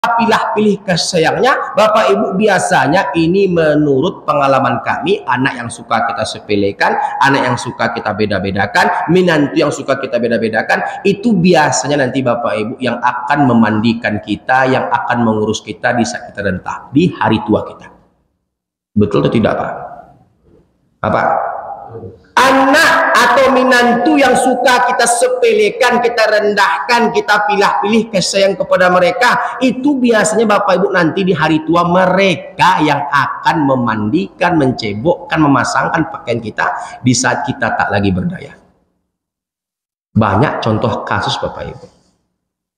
pilih-pilih kasih sayangnya, Bapak Ibu, biasanya ini menurut pengalaman kami, anak yang suka kita sepelekan, anak yang suka kita beda-bedakan, menantu yang suka kita beda-bedakan, itu biasanya nanti Bapak Ibu yang akan memandikan kita, yang akan mengurus kita di saat kita rentah, di hari tua kita. Betul atau tidak, Pak? Apa? Anak atau menantu yang suka kita sepelekan, kita rendahkan, kita pilih-pilih kasih sayang kepada mereka, itu biasanya Bapak Ibu nanti di hari tua mereka yang akan memandikan, mencebokkan, memasangkan pakaian kita di saat kita tak lagi berdaya. Banyak contoh kasus Bapak Ibu.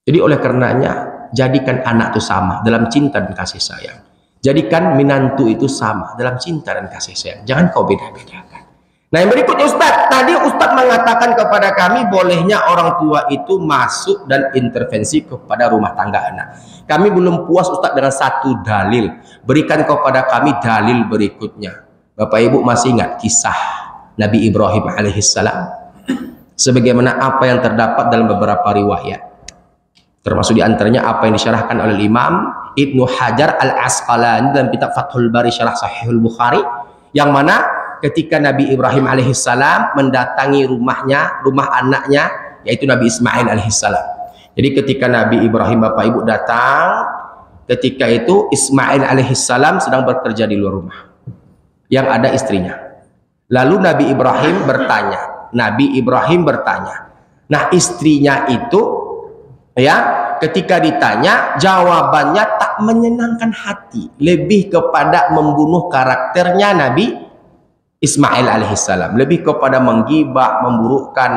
Jadi oleh karenanya, jadikan anak itu sama dalam cinta dan kasih sayang. Jadikan menantu itu sama dalam cinta dan kasih sayang. Jangan kau beda-bedakan. Nah, yang berikutnya Ustadz, tadi Ustadz mengatakan kepada kami bolehnya orang tua itu masuk dan intervensi kepada rumah tangga anak. Kami belum puas Ustadz dengan satu dalil. Berikan kepada kami dalil berikutnya. Bapak Ibu masih ingat kisah Nabi Ibrahim alaihissalam? Sebagaimana apa yang terdapat dalam beberapa riwayat. Termasuk diantaranya apa yang disyarahkan oleh Imam Ibnu Hajar Al-Asqalani dalam kitab Fathul Bari Syarah Sahihul Bukhari, yang mana ketika Nabi Ibrahim alaihissalam mendatangi rumahnya, rumah anaknya, yaitu Nabi Ismail alaihissalam. Jadi ketika Nabi Ibrahim Bapak Ibu datang, ketika itu Ismail alaihissalam sedang bekerja di luar rumah, yang ada istrinya. Lalu Nabi Ibrahim bertanya, nah istrinya itu ya, ketika ditanya jawabannya tak menyenangkan hati, lebih kepada membunuh karakternya Nabi Ismail alaihissalam, lebih kepada menggibah, memburukkan,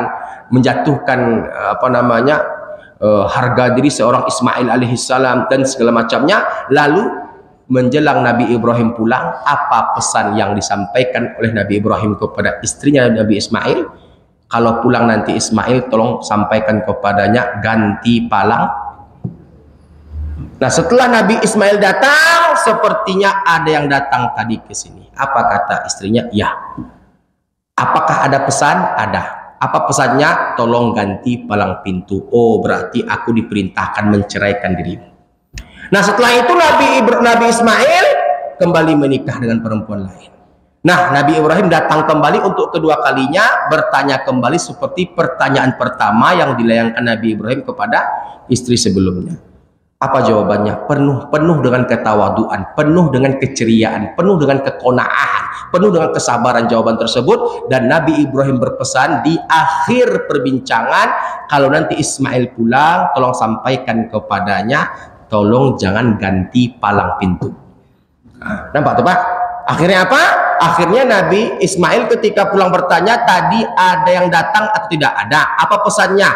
menjatuhkan harga diri seorang Ismail alaihissalam dan segala macamnya. Lalu menjelang Nabi Ibrahim pulang, apa pesan yang disampaikan oleh Nabi Ibrahim kepada istrinya Nabi Ismail? Kalau pulang nanti Ismail, tolong sampaikan kepadanya ganti palang. Nah, setelah Nabi Ismail datang, sepertinya ada yang datang tadi ke sini. Apa kata istrinya? Ya. Apakah ada pesan? Ada. Apa pesannya? Tolong ganti palang pintu. Oh, berarti aku diperintahkan menceraikan dirimu. Nah, setelah itu Nabi Ismail kembali menikah dengan perempuan lain. Nah, Nabi Ibrahim datang kembali untuk kedua kalinya, bertanya kembali seperti pertanyaan pertama yang dilayangkan Nabi Ibrahim kepada istri sebelumnya. Apa jawabannya? Penuh dengan ketawaduan, penuh dengan keceriaan, penuh dengan kekona'ahan, penuh dengan kesabaran jawaban tersebut. Dan Nabi Ibrahim berpesan di akhir perbincangan, kalau nanti Ismail pulang, tolong sampaikan kepadanya, tolong jangan ganti palang pintu. Nah, nampak tuh Pak? Akhirnya apa? Akhirnya Nabi Ismail ketika pulang bertanya, tadi ada yang datang atau tidak ada? Apa pesannya?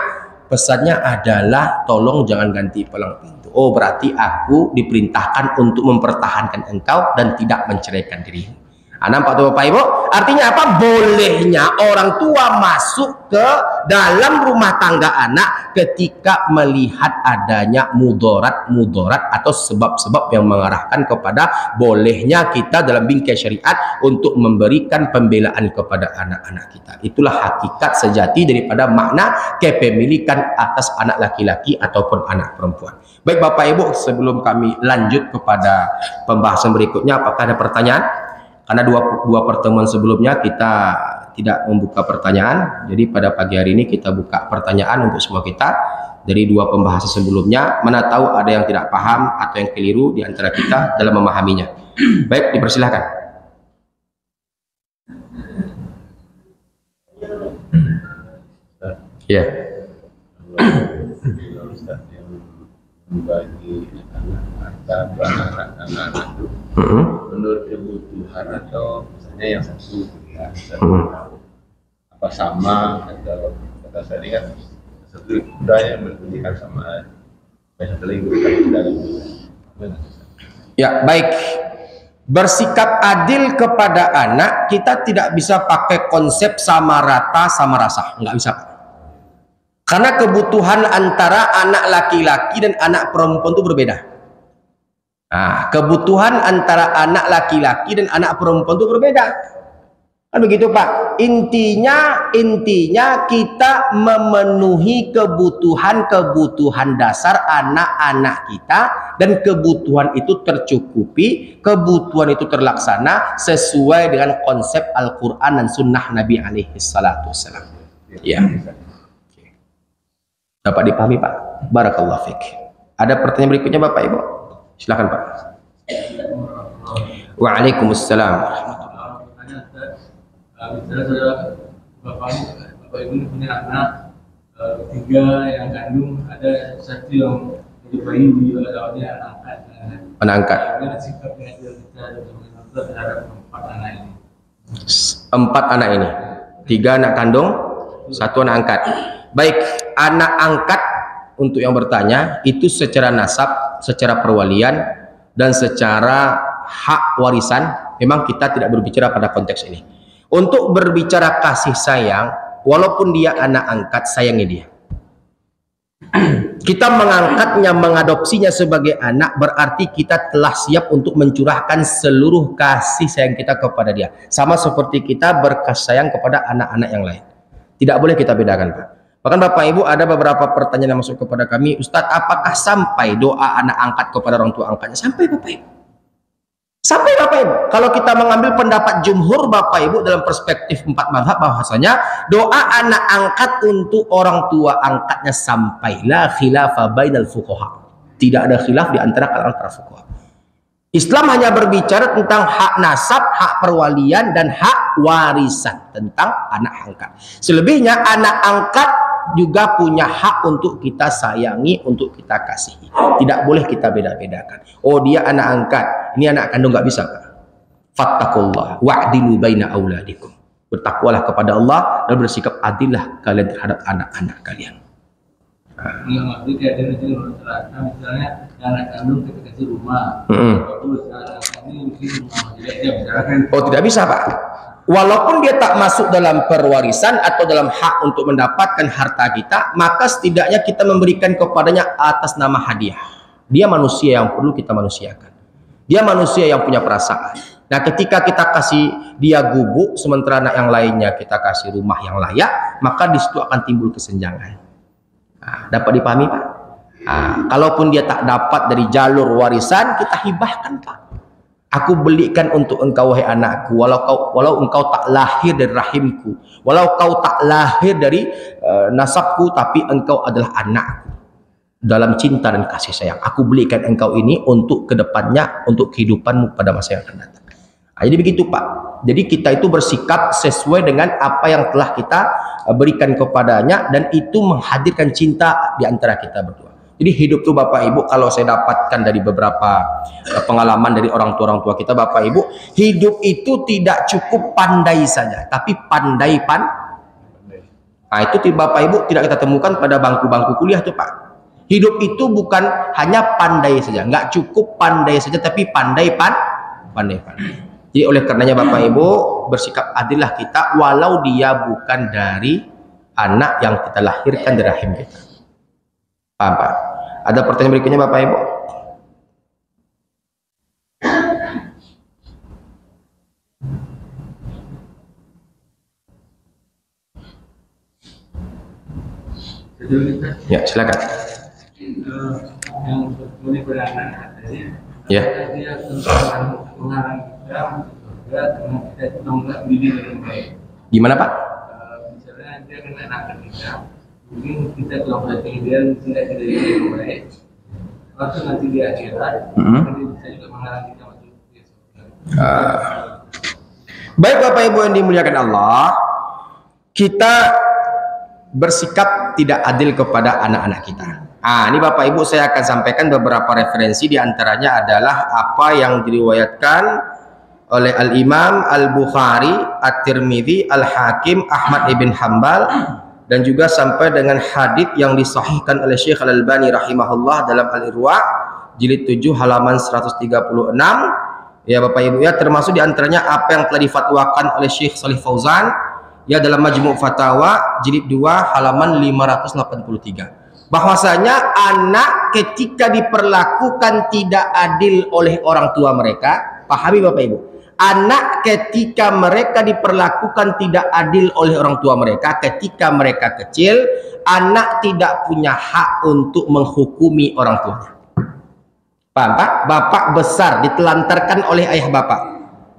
Pesannya adalah tolong jangan ganti palang pintu. Oh, berarti aku diperintahkan untuk mempertahankan engkau dan tidak menceraikan dirimu. Nampak tuh Bapak Ibu? Artinya apa? Bolehnya orang tua masuk ke dalam rumah tangga anak ketika melihat adanya mudarat atau sebab-sebab yang mengarahkan kepada bolehnya kita dalam bingkai syariat untuk memberikan pembelaan kepada anak-anak kita. Itulah hakikat sejati daripada makna kepemilikan atas anak laki-laki ataupun anak perempuan. Baik Bapak Ibu, sebelum kami lanjut kepada pembahasan berikutnya, apakah ada pertanyaan? Karena dua pertemuan sebelumnya kita tidak membuka pertanyaan, jadi pada pagi hari ini kita buka pertanyaan untuk semua kita. Dari dua pembahasan sebelumnya, mana tahu ada yang tidak paham atau yang keliru di antara kita dalam memahaminya. Baik, dipersilahkan. Ya. Bagi anak-anak menurut kebutuhan atau misalnya yang satu ya, apa sama atau kata saya kan satu budaya berpendidikan sama satu lagi berpendidikan. Ya baik, bersikap adil kepada anak kita tidak bisa pakai konsep sama rata sama rasa, nggak bisa. Karena kebutuhan antara anak laki-laki dan anak perempuan itu berbeda. Nah, kebutuhan antara anak laki-laki dan anak perempuan itu berbeda. Kan begitu Pak. Intinya kita memenuhi kebutuhan dasar anak-anak kita, dan kebutuhan itu tercukupi, kebutuhan itu terlaksana sesuai dengan konsep Al-Qur'an dan sunnah Nabi alaihi salatu wassalam. Ya. Dapat dipahami Pak? Barakallahu fiik. Ada pertanyaan berikutnya Bapak Ibu? Silakan Pak. Waalaikumsalam. Misalnya bapak ibu punya anak tiga yang kandung, ada satu yang jadi bayi dia anak angkat. Bagaimana sikapnya kita terhadap empat anak ini? Empat anak ini, tiga anak kandung, satu anak angkat. Baik, anak angkat untuk yang bertanya itu secara nasab, secara perwalian, dan secara hak warisan memang kita tidak berbicara pada konteks ini. Untuk berbicara kasih sayang, walaupun dia anak angkat, sayangi dia. Kita mengangkatnya, mengadopsinya sebagai anak, berarti kita telah siap untuk mencurahkan seluruh kasih sayang kita kepada dia. Sama seperti kita berkasih sayang kepada anak-anak yang lain. Tidak boleh kita bedakan Pak. Bahkan Bapak Ibu ada beberapa pertanyaan yang masuk kepada kami, Ustadz, apakah sampai doa anak angkat kepada orang tua angkatnya? Sampai Bapak Ibu. Sampai Bapak Ibu. Kalau kita mengambil pendapat jumhur Bapak Ibu dalam perspektif 4 mazhab, bahwasanya doa anak angkat untuk orang tua angkatnya sampai la khilafa bainal fuqaha. Tidak ada khilaf di antara kalangan para fuqaha. Islam hanya berbicara tentang hak nasab, hak perwalian, dan hak warisan tentang anak angkat. Selebihnya anak angkat juga punya hak untuk kita sayangi, untuk kita kasihi. Tidak boleh kita beda-bedakan. Oh, dia anak angkat, ini anak kandung, nggak bisa Pak. Fattakullah wa'dilu baina auladikum. Bertakwalah kepada Allah dan bersikap adillah kalian terhadap anak-anak kalian. Misalnya anak kandung kita kasih rumah, bagus, ini mungkin rumah dia misalkan. Oh, tidak bisa Pak. Walaupun dia tak masuk dalam perwarisan atau dalam hak untuk mendapatkan harta kita, maka setidaknya kita memberikan kepadanya atas nama hadiah. Dia manusia yang perlu kita manusiakan. Dia manusia yang punya perasaan. Nah, ketika kita kasih dia gubuk, sementara anak yang lainnya kita kasih rumah yang layak, maka di situ akan timbul kesenjangan. Nah, dapat dipahami Pak? Nah, kalaupun dia tak dapat dari jalur warisan, kita hibahkan Pak. Aku belikan untuk engkau wahai anakku, walau engkau tak lahir dari rahimku, walau kau tak lahir dari nasabku, tapi engkau adalah anakku. Dalam cinta dan kasih sayang, aku belikan engkau ini untuk kedepannya, untuk kehidupanmu pada masa yang akan datang. Nah, jadi begitu Pak. Jadi kita itu bersikap sesuai dengan apa yang telah kita berikan kepadanya, dan itu menghadirkan cinta di antara kita berdua. Jadi hidup tuh Bapak Ibu, kalau saya dapatkan dari beberapa pengalaman dari orang tua kita Bapak Ibu, hidup itu tidak cukup pandai saja, tapi pandai. Nah, itu Bapak Ibu tidak kita temukan pada bangku-bangku kuliah tuh Pak. Hidup itu bukan hanya pandai saja, nggak cukup pandai saja, tapi pandai. Jadi oleh karenanya Bapak Ibu, bersikap adillah kita, walau dia bukan dari anak yang kita lahirkan dari rahim kita. Paham Pak? Ada pertanyaan berikutnya Bapak Ibu? Ya, silakan. Yang boleh beranak Ya. Dia mengarang kita juga karena kita menolak diri dengan baik. Gimana Pak? Misalnya dia kena anak kita, mungkin kita kalau hati dia tidak dari yang baik, waktu nanti di akhirat, dia bisa juga mengarang kita masuk ke surga. Baik Bapak Ibu yang dimuliakan Allah, kita bersikap tidak adil kepada anak-anak kita. Ini Bapak Ibu saya akan sampaikan beberapa referensi, diantaranya adalah apa yang diriwayatkan oleh Al-Imam Al-Bukhari, At-Tirmidzi, Al-Hakim, Ahmad ibn Hanbal, dan juga sampai dengan hadits yang disahihkan oleh Syekh Al-Albani rahimahullah dalam Al-Irwa jilid 7 halaman 136. Ya Bapak Ibu ya, termasuk diantaranya apa yang telah difatwakan oleh Syekh Shalih Fauzan ya dalam Majmu' Fatawa jilid 2 halaman 583. Bahwasanya anak ketika diperlakukan tidak adil oleh orang tua mereka, pahami Bapak Ibu, anak anak ketika mereka diperlakukan tidak adil oleh orang tua mereka ketika mereka kecil, anak tidak punya hak untuk menghukumi orang tuanya. Paham Pak? Bapak besar ditelantarkan oleh ayah bapak,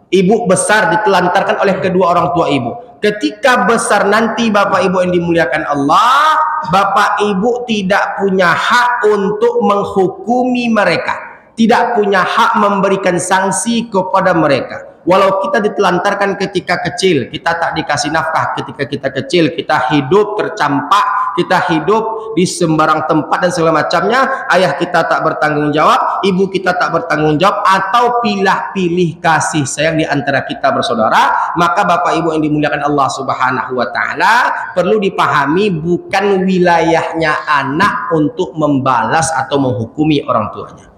ibu besar ditelantarkan oleh kedua orang tua ibu. Ketika besar nanti bapak ibu yang dimuliakan Allah, bapak ibu tidak punya hak untuk menghukumi mereka, tidak punya hak memberikan sanksi kepada mereka. Walau kita ditelantarkan ketika kecil, kita tak dikasih nafkah ketika kita kecil, kita hidup tercampak, kita hidup di sembarang tempat dan segala macamnya, ayah kita tak bertanggung jawab, ibu kita tak bertanggung jawab, atau pilih-pilih kasih sayang di antara kita bersaudara, maka bapak ibu yang dimuliakan Allah Subhanahu wa taala, perlu dipahami bukan wilayahnya anak untuk membalas atau menghukumi orang tuanya.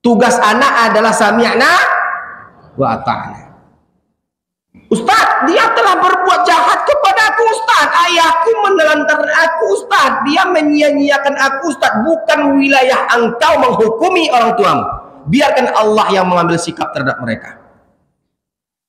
Tugas anak adalah sami'na wa ata'na. Ustaz, dia telah berbuat jahat kepada aku Ustaz. Ayahku menelantarkan aku Ustaz. Dia menyia-nyiakan aku Ustaz. Bukan wilayah engkau menghukumi orang tuamu. Biarkan Allah yang mengambil sikap terhadap mereka.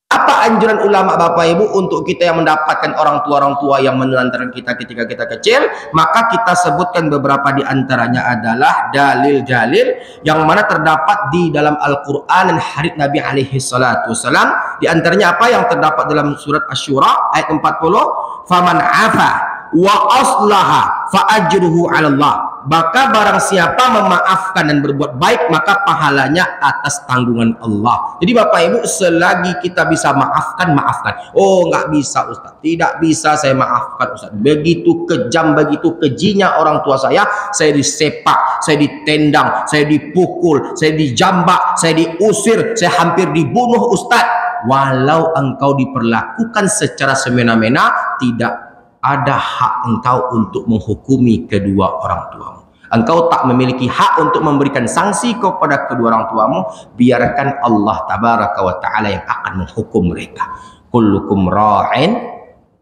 Apa anjuran ulama bapak ibu untuk kita yang mendapatkan orang tua yang menelantarkan kita ketika kita kecil? Maka kita sebutkan beberapa di antaranya adalah dalil-dalil yang mana terdapat di dalam Al-Quran dan hadits Nabi alaihi salatu wasalam. Di antaranya apa yang terdapat dalam surat Asy-Syura ayat 40, faman afa wa aslaha fa ajruhu 'ala Allah. Maka barang siapa memaafkan dan berbuat baik, maka pahalanya atas tanggungan Allah. Jadi bapak ibu, selagi kita bisa maafkan, maafkan. Oh nggak bisa Ustaz, tidak bisa saya maafkan Ustaz. Begitu kejam, begitu kejinya orang tua saya disepak, saya ditendang, saya dipukul, saya dijambak, saya diusir, saya hampir dibunuh Ustaz. Walau engkau diperlakukan secara semena-mena, tidak ada hak engkau untuk menghukumi kedua orang tuamu. Engkau tak memiliki hak untuk memberikan sanksi kepada kedua orang tuamu. Biarkan Allah tabaraka wa ta'ala yang akan menghukum mereka. Kullukum ra'in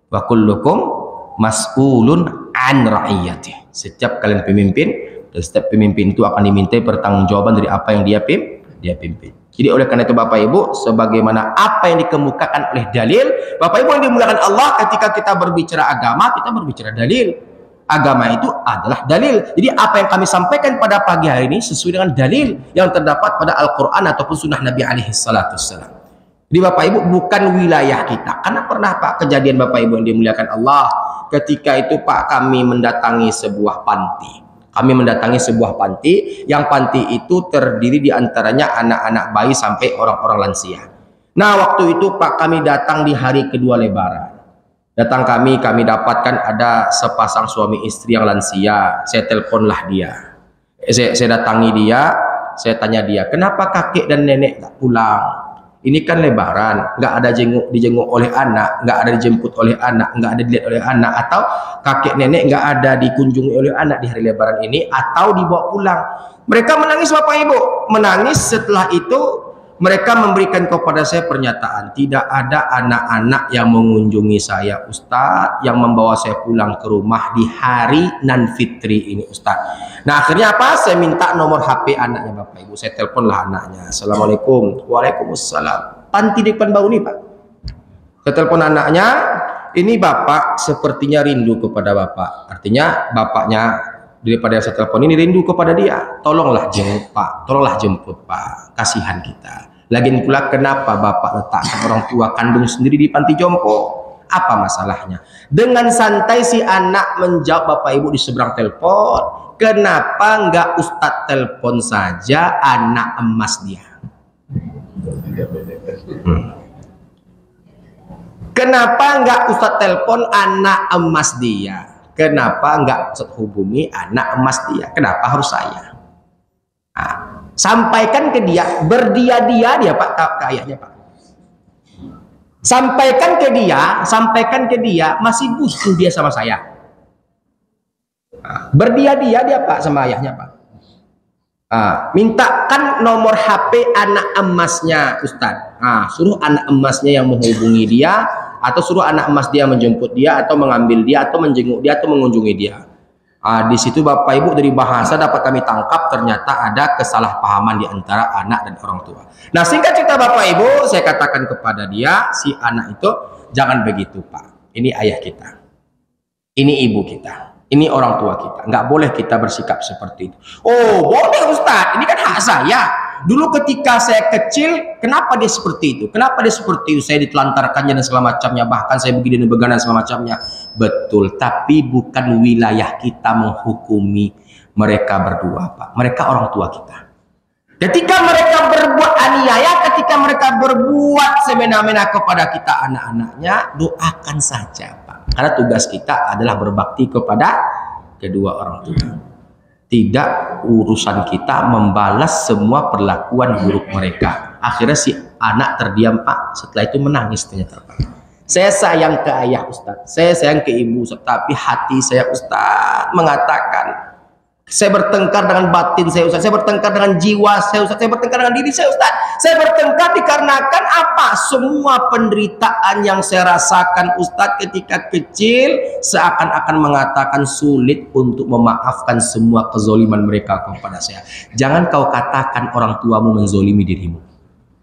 wa kullukum mas'ulun an ra'iyatih. Setiap kalian pemimpin, dan setiap pemimpin itu akan dimintai pertanggungjawaban dari apa yang dia pimpin. Jadi oleh karena itu bapak ibu, sebagaimana apa yang dikemukakan oleh dalil, bapak ibu yang dimuliakan Allah, ketika kita berbicara agama, kita berbicara dalil. Agama itu adalah dalil. Jadi apa yang kami sampaikan pada pagi hari ini sesuai dengan dalil yang terdapat pada Al-Quran ataupun sunnah Nabi alaihi salatu wassalam. Jadi bapak ibu, bukan wilayah kita. Karena pernah Pak kejadian bapak ibu yang dimuliakan Allah, ketika itu Pak kami mendatangi sebuah panti. Kami mendatangi sebuah panti, yang panti itu terdiri di antaranya anak-anak bayi sampai orang-orang lansia. Nah waktu itu Pak kami datang di hari kedua lebaran. Datang kami dapatkan ada sepasang suami istri yang lansia. Saya teleponlah dia. Saya datangi dia, saya tanya dia, kenapa kakek dan nenek tak pulang? Ini kan lebaran, nggak ada dijenguk oleh anak, nggak ada dijemput oleh anak, nggak ada dilihat oleh anak, atau kakek nenek nggak ada dikunjungi oleh anak di hari lebaran ini, atau dibawa pulang. Mereka menangis bapak ibu, menangis. Setelah itu mereka memberikan kepada saya pernyataan, tidak ada anak-anak yang mengunjungi saya Ustadz, yang membawa saya pulang ke rumah di hari nan fitri ini Ustadz. Nah akhirnya apa? Saya minta nomor HP anaknya bapak ibu. Saya teleponlah anaknya. Assalamualaikum. Waalaikumsalam. Panti depan bau nih Pak. Saya telepon anaknya. Ini bapak sepertinya rindu kepada bapak. Artinya bapaknya daripada saya telepon ini rindu kepada dia. Tolonglah jemput Pak. Tolonglah jemput Pak. Kasihan kita. Lagian pula kenapa bapak letakkan orang tua kandung sendiri di panti jompo? Apa masalahnya? Dengan santai si anak menjawab bapak ibu di seberang telepon. Kenapa enggak Ustadz telepon saja anak emas dia? Kenapa enggak Ustadz telepon anak emas dia? Kenapa enggak Ustadz hubungi anak emas dia? Kenapa harus saya? Nah, sampaikan ke dia, berdia-dia dia Pak, kayaknya Pak. Sampaikan ke dia, masih butuh dia sama saya. Berdia-dia dia Pak sama ayahnya Pak. Mintakan nomor HP anak emasnya Ustadz. Suruh anak emasnya yang menghubungi dia, atau suruh anak emas dia menjemput dia, atau mengambil dia, atau menjenguk dia, atau mengunjungi dia. Di situ Bapak Ibu dari bahasa dapat kami tangkap ternyata ada kesalahpahaman di antara anak dan orang tua. Nah, singkat cerita Bapak Ibu, saya katakan kepada dia, si anak itu, jangan begitu Pak. Ini ayah kita, ini ibu kita, ini orang tua kita. Nggak boleh kita bersikap seperti itu. Oh boleh Ustadz, ini kan hak saya. Dulu ketika saya kecil, kenapa dia seperti itu? Kenapa dia seperti itu? Saya ditelantarkannya dan segala macamnya. Bahkan saya begini dan beganan segala macamnya. Betul, tapi bukan wilayah kita menghukumi mereka berdua, Pak. Mereka orang tua kita. Ketika mereka berbuat aniaya, ketika mereka berbuat semena-mena kepada kita anak-anaknya, doakan saja, Pak. Karena tugas kita adalah berbakti kepada kedua orang tua. Tidak urusan kita membalas semua perlakuan buruk mereka. Akhirnya si anak terdiam Pak. Setelah itu menangis ternyata Pak. Saya sayang ke ayah Ustadz, saya sayang ke ibu Ustadz, tapi hati saya Ustadz mengatakan saya bertengkar dengan batin saya Ustadz, saya bertengkar dengan jiwa saya Ustadz, saya bertengkar dengan diri saya Ustadz. Saya bertengkar dikarenakan apa? Semua penderitaan yang saya rasakan Ustadz ketika kecil seakan-akan mengatakan sulit untuk memaafkan semua kezoliman mereka kepada saya. Jangan kau katakan orang tuamu menzolimi dirimu,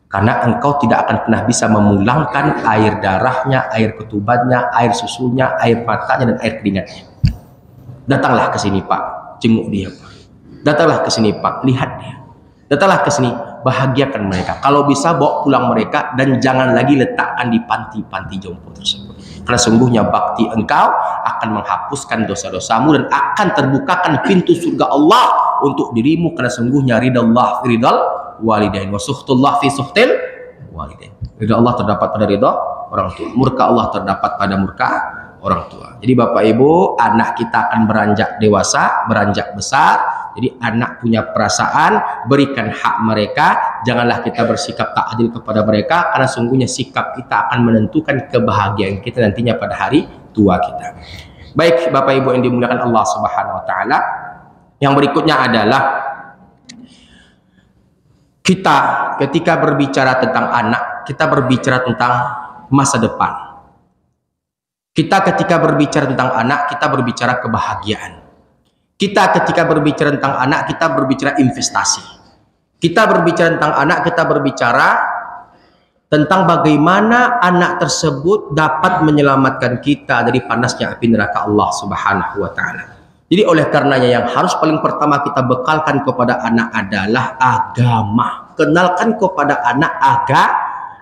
karena engkau tidak akan pernah bisa memulangkan air darahnya, air ketubannya, air susunya, air matanya, dan air keringatnya. Datanglah ke sini Pak, jenguk dia Pak. Datanglah ke sini Pak, lihat dia. Datanglah ke sini, bahagiakan mereka. Kalau bisa bawa pulang mereka dan jangan lagi letakkan di panti-panti jompo tersebut. Karena sungguhnya bakti engkau akan menghapuskan dosa-dosamu dan akan terbukakan pintu surga Allah untuk dirimu, karena sungguhnya ridallah fi ridal walidain wa suhtullah fi suhtil walidain. Ridha Allah terdapat pada ridha orang tua, murka Allah terdapat pada murka orang tua. Jadi Bapak Ibu, anak kita akan beranjak dewasa, beranjak besar. Jadi anak punya perasaan, berikan hak mereka. Janganlah kita bersikap tak adil kepada mereka, karena sungguhnya sikap kita akan menentukan kebahagiaan kita nantinya pada hari tua kita. Baik Bapak Ibu yang dimuliakan Allah Subhanahu wa taala. Yang berikutnya adalah kita ketika berbicara tentang anak, kita berbicara tentang masa depan. Kita ketika berbicara tentang anak, kita berbicara kebahagiaan. Kita ketika berbicara tentang anak, kita berbicara investasi. Kita berbicara tentang anak, kita berbicara tentang bagaimana anak tersebut dapat menyelamatkan kita dari panasnya api neraka Allah Subhanahu wa taala. Jadi oleh karenanya yang harus paling pertama kita bekalkan kepada anak adalah agama. Kenalkan kepada anak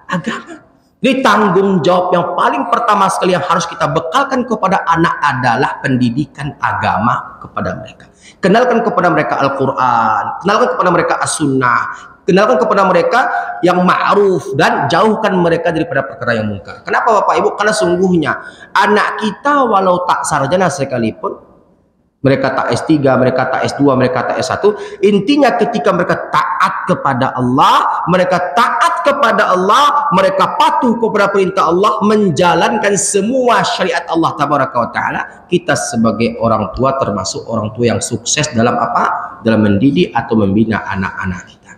agama. Jadi tanggung jawab yang paling pertama sekali yang harus kita bekalkan kepada anak adalah pendidikan agama kepada mereka. Kenalkan kepada mereka Al-Quran, kenalkan kepada mereka As-Sunnah, kenalkan kepada mereka yang ma'ruf, dan jauhkan mereka daripada perkara yang mungkar. Kenapa Bapak Ibu? Karena sungguhnya anak kita walau tak sarjana sekalipun, mereka tak S3, mereka tak S2, mereka tak S1, intinya ketika mereka taat kepada Allah, mereka taat kepada Allah, mereka patuh kepada perintah Allah, menjalankan semua syariat Allah Tabaraka wa Ta'ala, kita sebagai orang tua termasuk orang tua yang sukses dalam apa? Dalam mendidik atau membina anak-anak kita.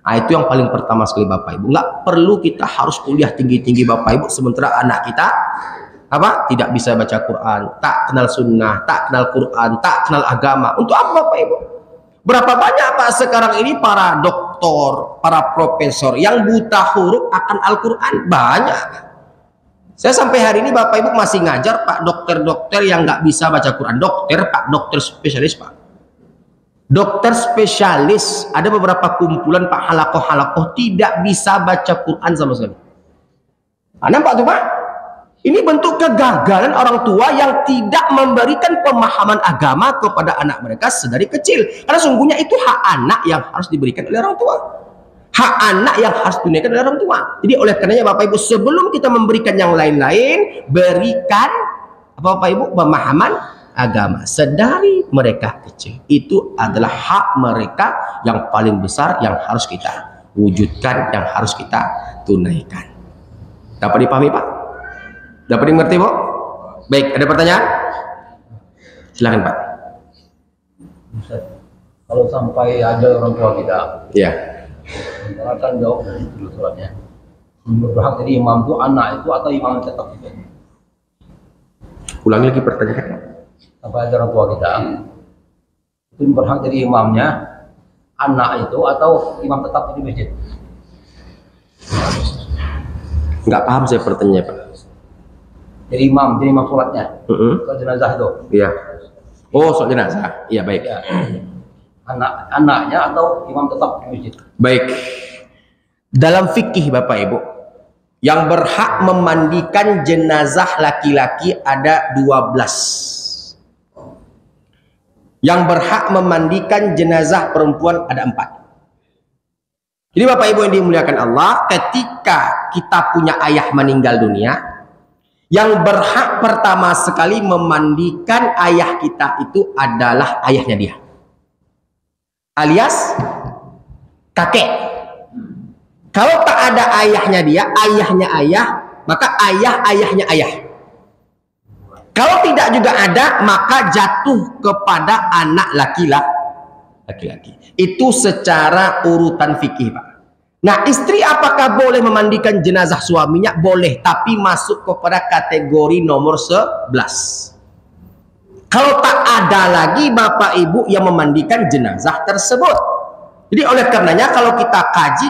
Nah, itu yang paling pertama sekali Bapak Ibu. Nggak perlu kita harus kuliah tinggi-tinggi Bapak Ibu, sementara anak kita tidak bisa baca Quran, tak kenal sunnah, tak kenal Quran, tak kenal agama. Untuk apa Bapak Ibu? Berapa banyak Pak sekarang ini para doktor, para profesor yang buta huruf akan Al-Quran? Banyak. Saya sampai hari ini Bapak Ibu masih ngajar Pak dokter-dokter yang nggak bisa baca Quran. Dokter spesialis Pak. Dokter spesialis, ada beberapa kumpulan Pak halakoh-halakoh tidak bisa baca Quran sama sekali. Nampak tuh Pak? Ini bentuk kegagalan orang tua yang tidak memberikan pemahaman agama kepada anak mereka sedari kecil. Karena sungguhnya itu hak anak yang harus diberikan oleh orang tua. Hak anak yang harus ditunaikan oleh orang tua. Jadi oleh karenanya Bapak Ibu, sebelum kita memberikan yang lain-lain, berikan Bapak Ibu pemahaman agama sedari mereka kecil. Itu adalah hak mereka yang paling besar yang harus kita wujudkan, yang harus kita tunaikan. Dapat dipahami Pak? Dapat dimengerti Bu? Baik, ada pertanyaan? Silakan Pak. Kalau sampai ada orang tua kita, Iya. akan jawab dari dulu soalnya. Berhak jadi imam itu anak itu atau imam tetap itu? Ulangi lagi pertanyaannya. Sampai ada orang tua kita, itu berhak jadi imamnya anak itu atau imam tetap di masjid? Nggak paham saya pertanyaannya, Pak. Jadi imam sholatnya ke jenazah itu. Iya. Oh, soal jenazah. Iya, baik. Ya. Anaknya atau imam tetap di masjid? Baik. Dalam fikih Bapak Ibu, yang berhak memandikan jenazah laki-laki ada 12. Yang berhak memandikan jenazah perempuan ada 4. Jadi Bapak Ibu yang dimuliakan Allah, ketika kita punya ayah meninggal dunia, yang berhak pertama sekali memandikan ayah kita itu adalah ayahnya dia, alias kakek. Kalau tak ada ayahnya dia, ayahnya ayah, maka ayahnya ayah. Kalau tidak juga ada, maka jatuh kepada anak laki-laki. Itu secara urutan fikih, Pak. Nah, istri apakah boleh memandikan jenazah suaminya? Boleh, tapi masuk kepada kategori nomor 11. Kalau tak ada lagi Bapak Ibu yang memandikan jenazah tersebut. Jadi oleh karenanya kalau kita kaji